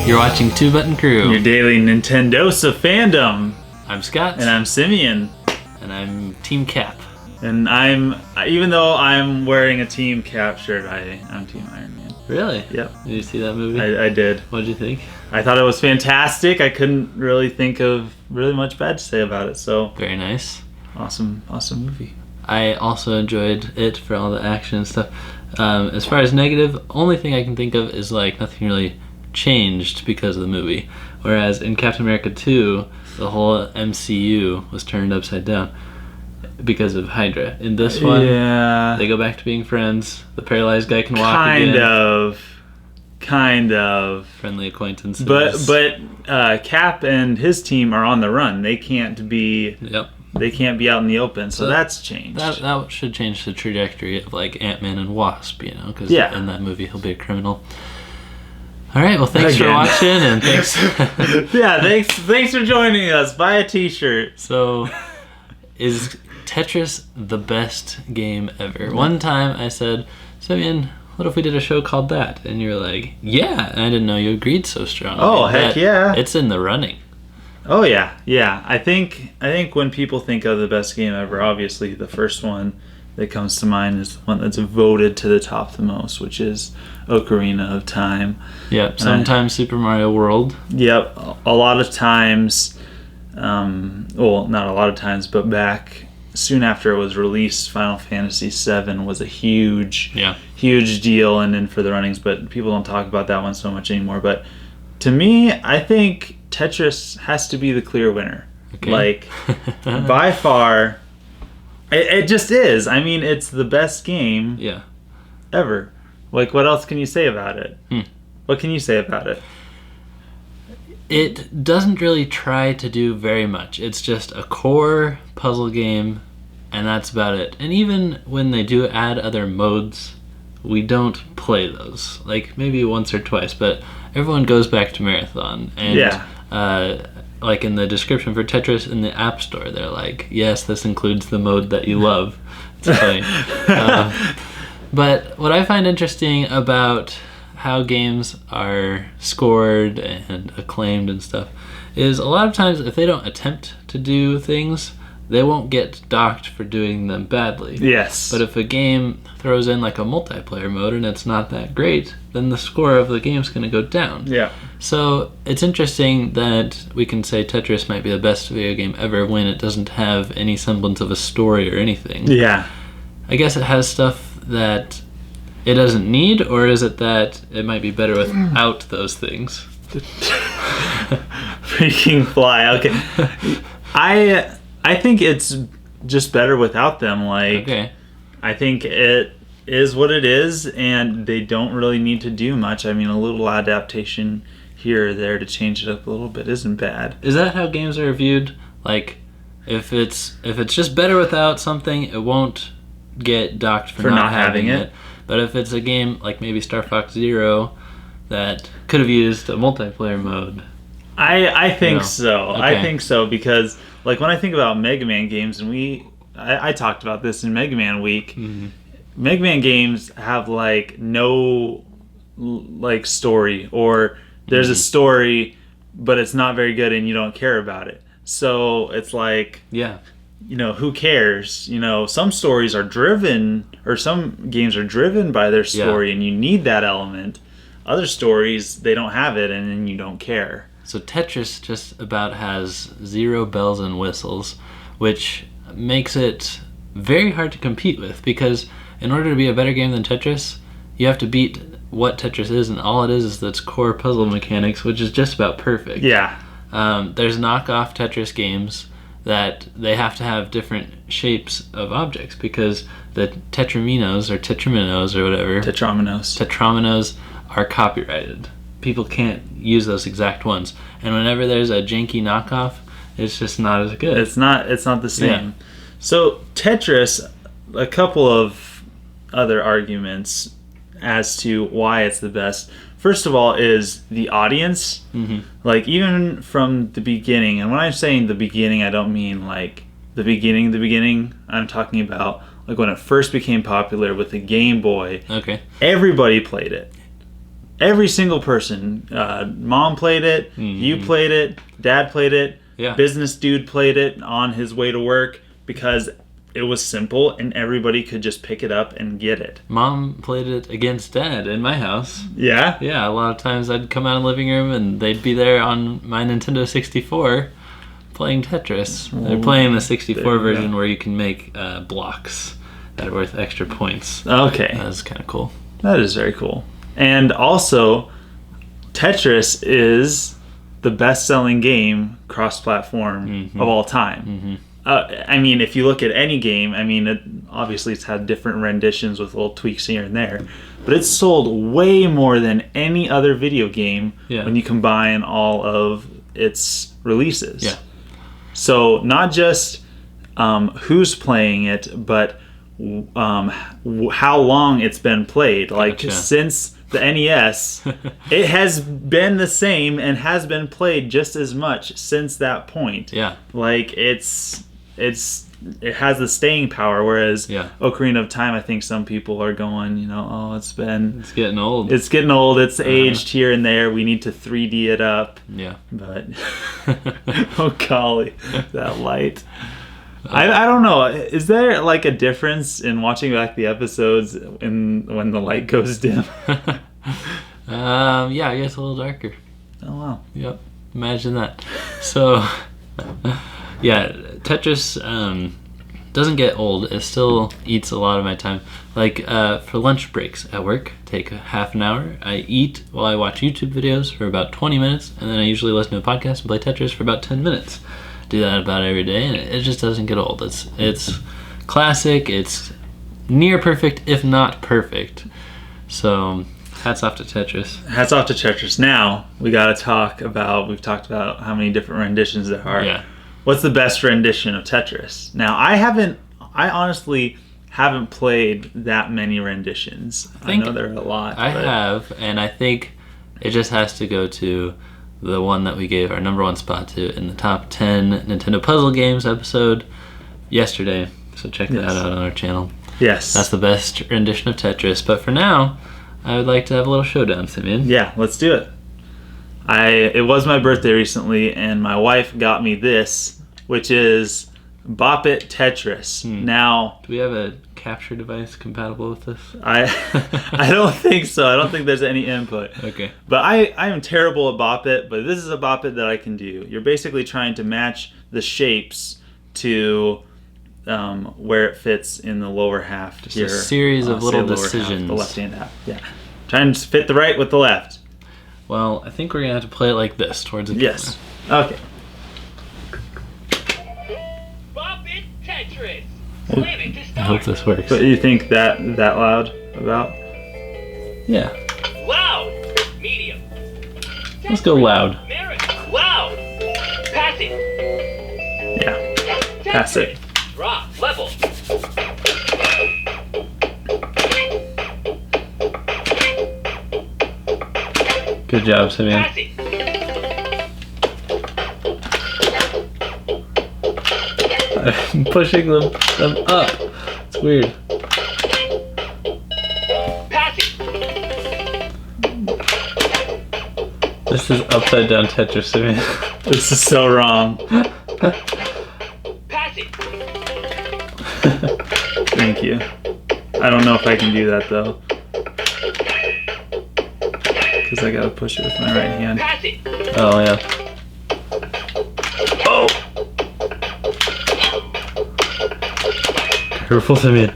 You're watching Two Button Crew. Your daily Nintendosa fandom. I'm Scott. And I'm Simeon. And I'm Team Cap. And even though I'm wearing a Team Cap shirt, I'm Team Iron Man. Really? Yep. Did you see that movie? I did. What did you think? I thought it was fantastic. I couldn't really think of really much bad to say about it. So very nice. Awesome movie. I also enjoyed it for all the action and stuff. As far as negative, only thing I can think of is like nothing really changed because of the movie. Whereas in Captain America 2, the whole MCU was turned upside down because of Hydra. In this one, they go back to being friends. The paralyzed guy can walk again. Kind of. Friendly acquaintances. But Cap and his team are on the run. They can't be. Yep. They can't be out in the open, so that's changed. That should change the trajectory of like Ant-Man and Wasp, because in that movie he'll be a criminal. All right, well, thanks for watching, and thanks. Thanks for joining us. Buy a T-shirt. So, is Tetris the best game ever? One time I said, Simeon, what if we did a show called that? And you were like, yeah, and I didn't know you agreed so strongly. Oh, heck yeah. It's in the running. Oh, yeah. I think when people think of the best game ever, obviously the first one that comes to mind is the one that's voted to the top the most, which is Ocarina of Time. Yep, sometimes Super Mario World. Yep, a lot of times, well, not a lot of times, but back soon after it was released, Final Fantasy VII was a huge deal and in for the runnings, but people don't talk about that one so much anymore. But to me, I think Tetris has to be the clear winner. Okay. Like, by far, it just is. I mean, it's the best game ever. Like, what else can you say about it? What can you say about it? It doesn't really try to do very much. It's just a core puzzle game, and that's about it. And even when they do add other modes, we don't play those. Like, maybe once or twice, but everyone goes back to Marathon. And, like in the description for Tetris in the App Store, they're like, yes, this includes the mode that you love. It's funny. But what I find interesting about how games are scored and acclaimed and stuff is a lot of times if they don't attempt to do things, they won't get docked for doing them badly. Yes. But if a game throws in like a multiplayer mode and it's not that great, then the score of the game's going to go down. Yeah. So it's interesting that we can say Tetris might be the best video game ever when it doesn't have any semblance of a story or anything. Yeah. I guess it has stuff that it doesn't need, or is it that it might be better without those things? Freaking fly. Okay. I think it's just better without them. Like, I think it is what it is, and they don't really need to do much. I mean, a little adaptation here or there to change it up a little bit isn't bad. Is that how games are viewed? Like, if it's just better without something, it won't get docked for not having it. But if it's a game like maybe Star Fox Zero that could have used a multiplayer mode, I think so. Okay. I think so because, like, when I think about Mega Man games, and I talked about this in Mega Man Week, mm-hmm. Mega Man games have like no like story, or there's a story, but it's not very good, and you don't care about it. So it's like, who cares? Some stories are driven, or some games are driven by their story, and you need that element. Other stories, they don't have it, and then you don't care. So Tetris just about has zero bells and whistles, which makes it very hard to compete with, because in order to be a better game than Tetris, you have to beat what Tetris is, and all it is its core puzzle mechanics, which is just about perfect. Yeah. There's knockoff Tetris games that they have to have different shapes of objects, because the tetraminos or whatever, tetraminos are copyrighted. People can't use those exact ones, and whenever there's a janky knockoff, it's just not as good. It's not the same. Yeah. So Tetris, a couple of other arguments as to why it's the best. First of all is the audience. Mm-hmm. Like, even from the beginning, and when I'm saying the beginning, I don't mean like the beginning. I'm talking about like when it first became popular with the Game Boy. Okay. Everybody played it. every single person. Mom played it. You played it. Dad played it. Yeah. Business dude played it on his way to work because it was simple and everybody could just pick it up and get it. Mom played it against Dad in my house. Yeah? Yeah, a lot of times I'd come out of the living room and they'd be there on my Nintendo 64 playing Tetris. They're playing the 64 version where you can make blocks that are worth extra points. Okay. That was kind of cool. That is very cool. And also, Tetris is the best-selling game cross-platform of all time. I mean, if you look at any game, I mean, obviously it's had different renditions with little tweaks here and there, but it's sold way more than any other video game when you combine all of its releases. Yeah. So not just who's playing it, but how long it's been played. Like since the NES, it has been the same and has been played just as much since that point. Yeah. Like it has the staying power, whereas Ocarina of Time, I think some people are going, it's getting old. It's getting old. It's aged here and there. We need to 3D it up. Yeah. But oh golly, that light. I don't know. Is there like a difference in watching back the episodes when the light goes dim? Yeah, I guess a little darker. Oh wow. Yep. Imagine that. So, yeah, Tetris doesn't get old. It still eats a lot of my time. Like for lunch breaks at work, take half an hour. I eat while I watch YouTube videos for about 20 minutes, and then I usually listen to a podcast and play Tetris for about 10 minutes. Do that about every day, and it just doesn't get old. It's classic. It's near perfect, if not perfect. So hats off to Tetris. Hats off to Tetris. Now we got to talk about. We've talked about how many different renditions there are. Yeah. What's the best rendition of Tetris? Now I honestly haven't played that many renditions. I know there are a lot. I have, and I think it just has to go to the one that we gave our number one spot to in the top 10 Nintendo puzzle games episode yesterday. So check that out on our channel. Yes. That's the best rendition of Tetris. But for now, I would like to have a little showdown, Simeon. Yeah, let's do it. It was my birthday recently, and my wife got me this, which is Bop It Tetris. Now, do we have a capture device compatible with this? I don't think so. I don't think there's any input. Okay. But I am terrible at Bop It, but this is a Bop It that I can do. You're basically trying to match the shapes to where it fits in the lower half. Just here. A series of little decisions. Half, the left-hand half. Yeah. Trying to fit the right with the left. Well, I think we're going to have to play it like this, towards the camera. Yes. Okay. Bop It Tetris. I hope this works. But you think that loud about? Yeah. Loud. Medium. Let's go loud. Loud. Pass it. Yeah. Pass it. Drop. Level. Good job, Simeon. Pass it. I'm pushing them up. It's weird. Pass it. This is upside down Tetris, Simeon. This is so wrong. Pass it. Thank you. I don't know if I can do that though. Because I gotta push it with my right hand. Pass it. Oh, yeah. Oh! Careful, Simeon.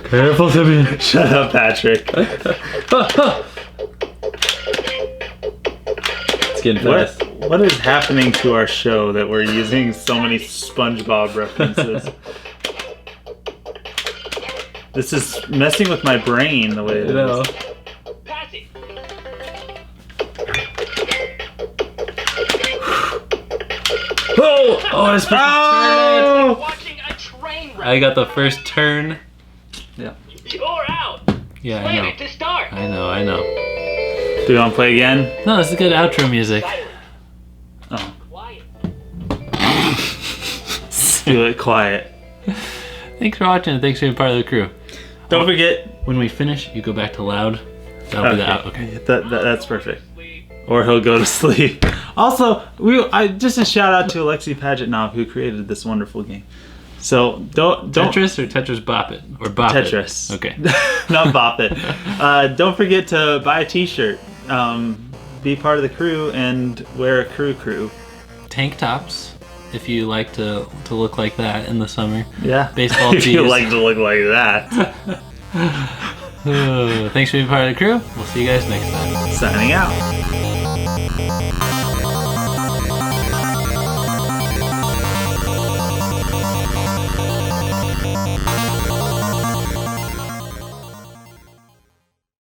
Careful, Simeon. Shut up, Patrick. It's getting fast. What is happening to our show that we're using so many SpongeBob references? This is messing with my brain the way it is. Pass it. Oh! Oh, I was supposed to turn it. Watching a train wreck. I got the first turn. Yeah. You're out. Yeah, I Plan know. it to start. I know. Do you want to play again? No, this is good outro music. Oh. Quiet. Do it quiet. Thanks for watching and thanks for being part of the crew. Don't forget. When we finish, you go back to loud. That'll be the out. Okay. That's perfect. Or he'll go to sleep. Also, just a shout out to Alexi Pagetnov who created this wonderful game. So don't Tetris or Tetris Bop It or Bop Tetris. It. Okay. Not Bop It. Don't forget to buy a T-shirt. Be part of the crew and wear a crew. Tank tops, if you like to look like that in the summer. Yeah. Baseball if tees. you like to look like that. Thanks for being part of the crew. We'll see you guys next time. Signing out.